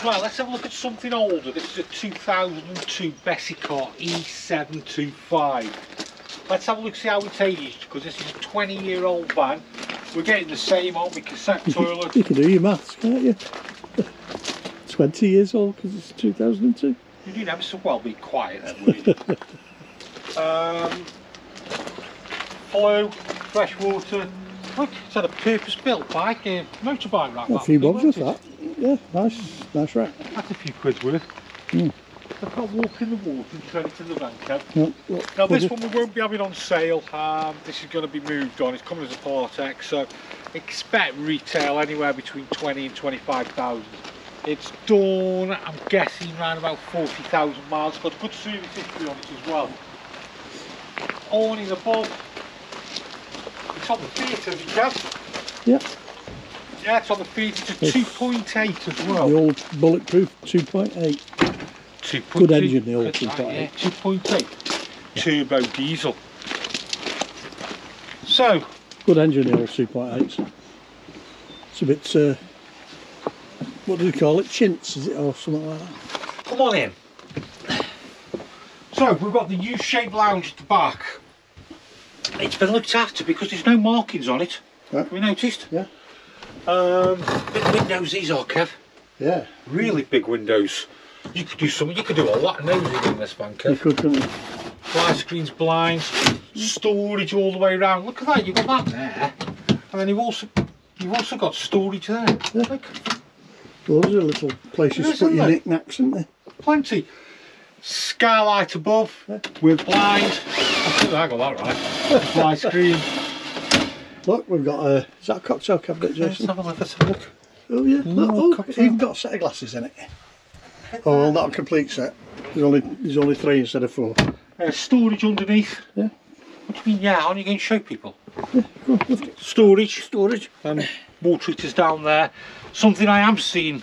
Right, let's have a look at something older. This is a 2002 Bessicar E725. Let's have a look, see how it's aged, because this is a 20-year-old van. We're getting the same on with cassette toilet. You can do your maths, can't you? 20 years old because it's 2002. You didn't have so well be quiet then, would you? Flow, fresh water. Look, it's had a purpose-built bike, a motorbike rack. A few bobs with that. Yeah, nice rack. That's a few quid's worth. Mm. I've got walk in the water and credit to the van, Kev. No, Now this one we won't be having on sale. This is going to be moved on. It's coming as a Part X, so expect retail anywhere between 20 and 25,000. It's done, I'm guessing, around about 40,000 miles. It's got a good service history on it as well. Awning above. It's on the Fiat, as you can. Yeah. Yeah, it's on the Fiat. It's a 2.8 as well. The old bulletproof 2.8. Good engine, the old 2.8. Yeah, 2.8. Yeah. Turbo diesel. So. Good engine, the old 2.8s. It's a bit, what do you call it? Chintz, is it, or something like that? Come on in. So, we've got the U-shaped lounge at the back. It's been looked after because there's no markings on it. Right. Have you noticed? Yeah. Big windows these are, Kev. Yeah. Really big windows. You could do something, you could do a lot of nosing in this van, Kev. You could, couldn't you? Fly screens, blinds, storage all the way around. Look at that, you've got that there. And then you've also got storage there. Yeah. Like, well, those are little places to put your knick-knacks, isn't there? Plenty. Skylight above, yeah, with blinds. I think I got that right. Fly screen. Look, we've got a, is that a cocktail cabinet, Jason? Let's have a look. Oh yeah, look, it's even got a set of glasses in it. Oh well, not a complete set. There's only 3 instead of 4. Storage underneath. Yeah. What do you mean, yeah? Aren't you going to show people? Yeah, go on, lift it. Storage. Storage. Water heaters down there. Something I am seeing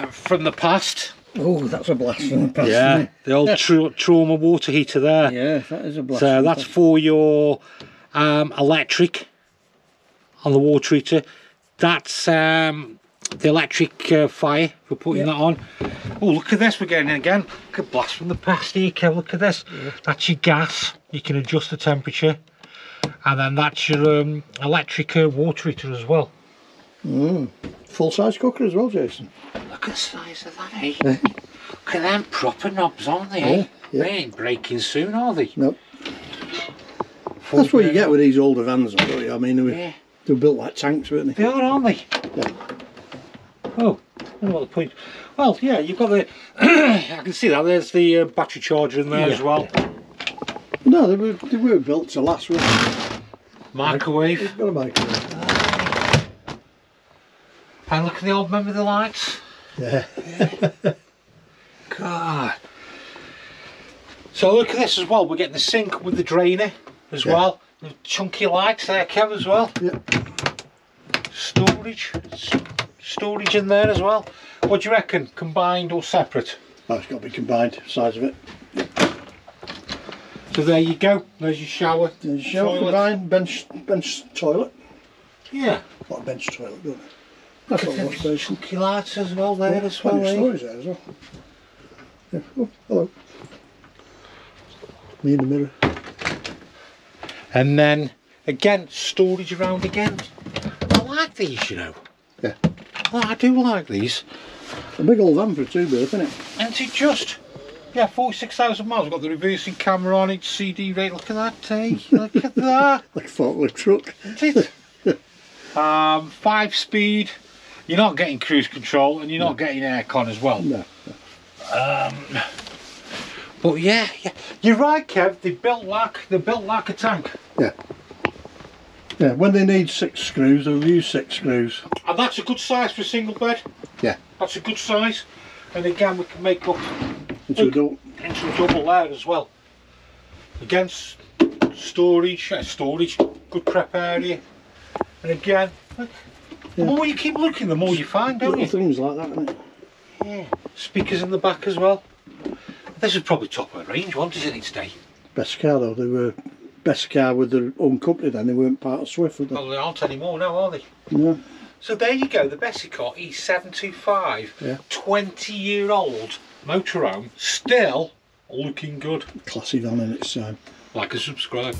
from the past. Oh, that's a blast from the past. Yeah, the old trauma water heater there. Yeah, that is a blast. So that's for your electric on the water heater. That's the electric fire for putting that on. Oh, look at this, we're getting in again. Look at blast from the past here, Kev. Look at this. Yeah. That's your gas. You can adjust the temperature. And then that's your electric water heater as well. Full-size cooker as well, Jason. Look at the size of that, eh? Look at them proper knobs, aren't they, eh? Yeah. They ain't breaking soon, are they? Nope. That's what you get with these older vans, don't you? I mean, they were built like tanks, weren't they? They are, aren't they? Yeah. Oh, I don't know what the point. Well, yeah, you've got the. I can see that. There's the battery charger in there as well. No, they were built to last, weren't they? Microwave. It's got a microwave. And look at the old, remember the lights? Yeah. God. So look at this as well. We're getting the sink with the drainer as well. The chunky lights there, Kev, as well. Yeah. Storage in there as well. What do you reckon? Combined or separate? Oh, it's got to be combined, size of it. So there you go. There's your shower. There's your shower, combined, bench toilet. Yeah. What a bench toilet, don't it? That's what wash basin. Chunky lights as well there as well. Storage there as well. Yeah. Oh, hello. Me in the mirror. And then again, storage around again. I like these, you know. Yeah. Well, I do like these. A big old van for a 2-berth, isn't it? And it just, yeah, 46,000 miles. We've got the reversing camera on it, CD rate. Look at that, eh? Look at that. Like a forklift truck. Isn't it? 5-speed. You're not getting cruise control, and you're not getting aircon as well. No. But yeah, you're right, Kev. They built like a tank. Yeah. Yeah. When they need 6 screws, they'll use 6 screws. And that's a good size for a single bed. Yeah. That's a good size. And again, we can make up into a double there as well. Again, storage, good prep area. And again, look, the more you keep looking, the more you find, don't you? Things like that, isn't it? Yeah. Speakers in the back as well. This is probably top of the range, wasn't it, today? Bessicar though, they were Bessicar with their own company then, they weren't part of Swift, were they? Well, they aren't anymore now, are they? No. So there you go, the Bessicott E725, Yeah. 20-year-old motorhome, still looking good. Classy van in its time. Like and subscribe.